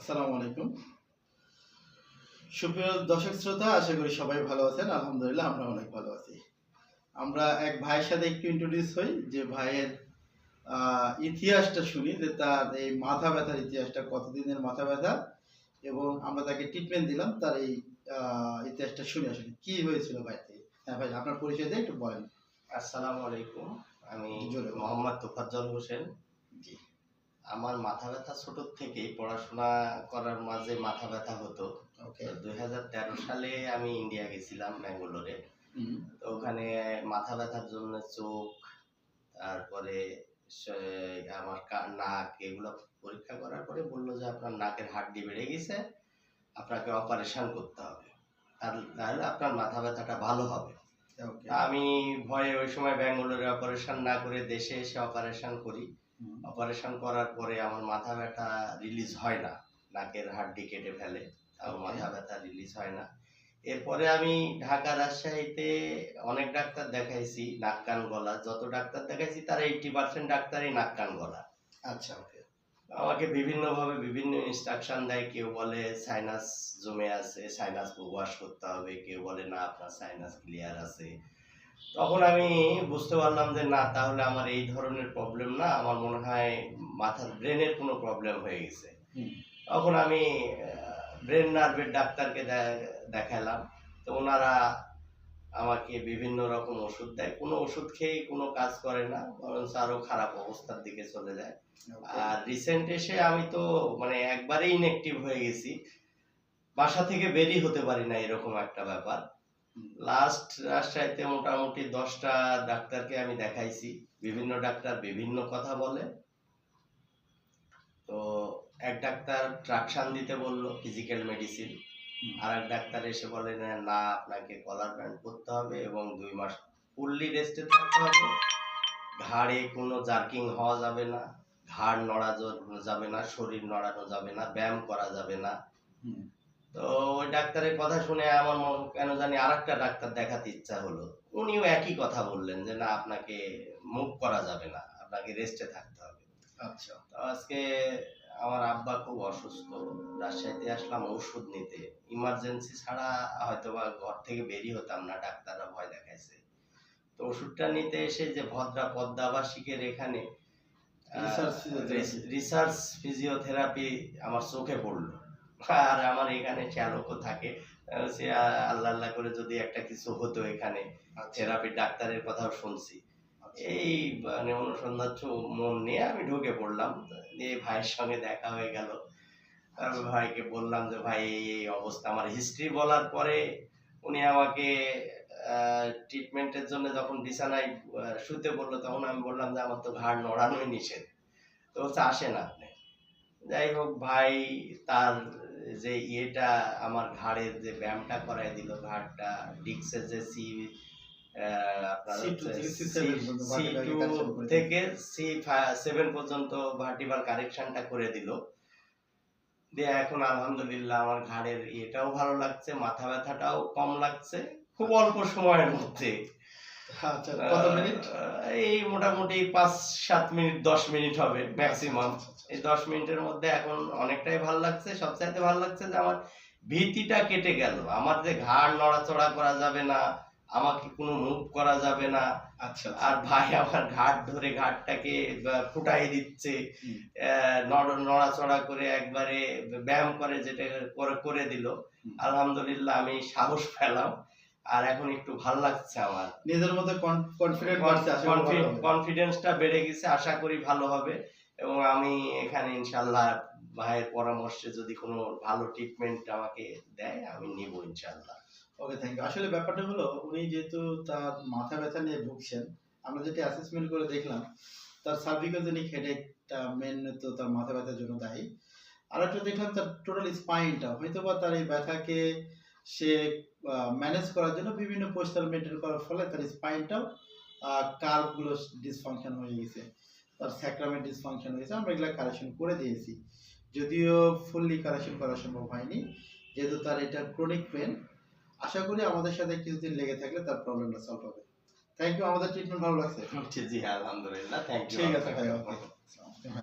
আসসালামু আলাইকুম। সুপ্রিয় দর্শক শ্রোতা, আশা করি সবাই ভালো আছেন। আলহামদুলিল্লাহ আমরা অনেক ভালো আছি। আমরা এক ভাইয়ের সাথে একটু ইন্ট্রোডিউস হই, যে ভাইয়ের ইতিহাসটা শুনি, যে তার এই মাথা ব্যথার ইতিহাসটা, কতদিনের মাথা ব্যথা, এবং আমরা তাকে ট্রিটমেন্ট দিলাম। তার এই ইতিহাসটা শুনে আসলে কি হয়েছিল ভাই থেকে। হ্যাঁ ভাই, আপনার পরিচয় দিয়ে একটু বলেন। আসসালামু আলাইকুম। আমি জোরে বলেন। মোহাম্মদ তোফাজ্জল হোসেন। জি। আমার মাথা ব্যথা ছোট থেকেই, পড়াশোনা করার মাঝে মাথা ব্যথা হতো। ওকে। 2013 সালে আমি ইন্ডিয়া গেছিলাম, ব্যাঙ্গালোরে। হুম। তো ওখানে মাথা ব্যথার জন্য চোখ, তারপরে আমার নাক, এগুলো পরীক্ষা করার পরে বললো যে আপনার নাকের হাড্ডি বেড়ে গেছে, আপনাকে অপারেশন করতে হবে, তাহলে আপনার মাথা ব্যথাটা ভালো হবে। ওকে। আমি ভয়ে ওই সময় ব্যাঙ্গালোরে অপারেশন না করে দেশে এসে অপারেশন করি। অপারেশন করার পরে আমার মাথা ব্যথা রিলিজ হয় না, নাকের হাড্ডি কেটে ফেলে, তাও মাথা ব্যথা রিলিজ হয় না। এরপরে আমি ঢাকা, রাজশাহীতে অনেক ডাক্তার দেখাইছি, নাক কান গলা। যত ডাক্তার দেখাইছি তার 80% ডাক্তারই নাক কান গলা। আচ্ছা। ওকে। আমাকে বিভিন্নভাবে বিভিন্ন ইনস্ট্রাকশন দেয়। কেউ বলে সাইনাস জমে আছে, সাইনাস ওয়াশ করতে হবে, কেউ বলে না আপনার সাইনাস ক্লিয়ার আছে। তখন আমি বুঝতে পারলাম যে না, তাহলে আমার এই ধরনের প্রবলেম না, আমার মনে হয় মাথার ব্রেনের কোনো প্রবলেম হয়ে গেছে। তখন আমি ব্রেন নার্ভের ডাক্তারকে দেখালাম। তো ওনারা আমাকে বিভিন্ন রকম ওষুধ দেয়, কোনো ওষুধ খেয়ে কোনো কাজ করে না, বরঞ্চ আরো খারাপ অবস্থার দিকে চলে যায়। আর রিসেন্ট এসে আমি তো মানে একবারে ইনঅ্যাক্টিভ হয়ে গেছি, বাসা থেকে বেরিয়ে হতে পারি না, এরকম একটা ব্যাপার। লাস্ট রাজশাহীতে মোটামুটি 10টা ডাক্তারকে আমি দেখাইছি। বিভিন্ন ডাক্তার বিভিন্ন কথা বলে। তো এক ডাক্তার ট্রাকশন দিতে বলল, ফিজিক্যাল মেডিসিন। আর এক ডাক্তার এসে বলে না, আপনাকে কলার ব্যান্ড করতে হবে এবং 2 মাস ফুললি রেস্টে থাকতে হবে। ঘাড়ে কোনো জার্কিং হওয়া যাবে না, ঘাড় নড়া যাবে না, শরীর নড়ানো যাবে না, ব্যায়াম করা যাবে না। তো ওই ডাক্তারের কথা শুনে আমার কেন জানি আরেকটা ডাক্তার দেখাতে ইচ্ছা হলো। উনিও একই কথা বললেন যে না, আপনাকে মুভ করা যাবে না, আপনাকে রেস্টে থাকতে হবে। আচ্ছা। তো আজকে আমার আব্বা খুব অসুস্থ, রাজশাহীতে আসলাম ওষুধ নিতে। ইমার্জেন্সি ছাড়া হয়তোবা ঘর থেকে বেরিয়ে হতাম না, ডাক্তাররা ভয় দেখাইছে। তো ওষুধটা নিতে এসে যে ভদ্রা পদ্মা আবাসিকের এখানে রিসার্চ ফিজিওথেরাপি আমার চোখে পড়লো। আর আমার এখানে চালকও থাকে, সে আল্লাহ আল্লাহ করে যদি একটা কিছু হতো এখানে, থেরাপি ডাক্তারের কথাও শুনছি। এই মানে অনুসন্ধান মন নিয়ে আমি ঢুকে পড়লাম। দিয়ে ভাইয়ের সঙ্গে দেখা হয়ে গেল। তারপর ভাইকে বললাম যে ভাই এই অবস্থা। আমার হিস্ট্রি বলার পরে উনি আমাকে ট্রিটমেন্টের জন্য যখন বিছানায় শুতে বললো, তখন আমি বললাম যে আমার তো ঘাড় নড়ানোই নিষেধ। তো হচ্ছে আসেন আপনি। যাই হোক, ভাই তার যে আমার ঘাড়ের যে ব্যায়ামটা করাই দিল, ঘাড়টা ডিক্সের যে আপনার C2 থেকে C7 পর্যন্ত ভার্টিবাল কারেকশনটা করে দিল। দিয়ে এখন আলহামদুলিল্লাহ আমার ঘাড়ের এটাও ভালো লাগছে, মাথা ব্যথাটাও কম লাগছে, খুব অল্প সময়ের মধ্যে। আচ্ছা, কত মিনিট? এই মোটামুটি 5-7 মিনিট, 10 মিনিট হবে ম্যাক্সিমাম। এই 10 মিনিটের মধ্যে এখন অনেকটাই ভালো লাগছে। সবচাইতে ভালো লাগছে যে আমার ভীতিটা কেটে গেল। আমার যে ঘাড় নড়াচড়া করা যাবে না, আমাকে কোনো মুভ করা যাবে না। আচ্ছা। আর ভাই আমার ঘাড় ধরে ঘাড়টাকে ফুটাই দিচ্ছে, নড়াচড়া করে একবারে ব্যায়াম করে, যেটা করে দিল। আলহামদুলিল্লাহ আমি সাহস পেলাম, আর এখন একটু ভালো লাগছে, আমার নিজের মধ্যে কনফিডেন্সটা বেড়ে গেছে। আশা করি ভালো হবে, এবং আমি এখানে ইনশাআল্লাহ ভাইয়ের পরামর্শে যদি কোনো ভালো ট্রিটমেন্ট আমাকে দেয়, আমি নিব ইনশাআল্লাহ। ওকে, থ্যাংক ইউ। আসলে ব্যাপারটা হলো, উনি যেহেতু তার মাথা ব্যথা নিয়ে ভুগছেন, আমরা যেটা অ্যাসেসমেন্ট করে দেখলাম, তার সার্ভিক্যালজেনিক হেডেকটা মেন তো তার মাথা ব্যথার জন্য দায়ী। আর একটা দেখলাম তার টোটাল স্পাইনটা, হয়তোবা তার এই ব্যথাকে সে ম্যানেজ করার জন্য বিভিন্ন পোস্টাল মেনটেন করার ফলে তার স্পাইনটাও কার্ভগুলো ডিসফাংশন হয়ে গেছে, তার স্যাক্রামেন্ট ডিসফাংশন হয়েছে। আমরা এগুলো কারেকশন করে দিয়েছি, যদিও ফুললি কারেকশন করা সম্ভব হয়নি, যেহেতু তার এটা ক্রনিক পেন। আশা করি আমাদের সাথে কিছুদিন লেগে থাকলে তার প্রবলেমটা সলভ হবে। Thank you. আমাদের ট্রিটমেন্ট ভালো লাগছে? জি, আলহামদুলিল্লাহ। Thank you. ঠিক আছে ভাই।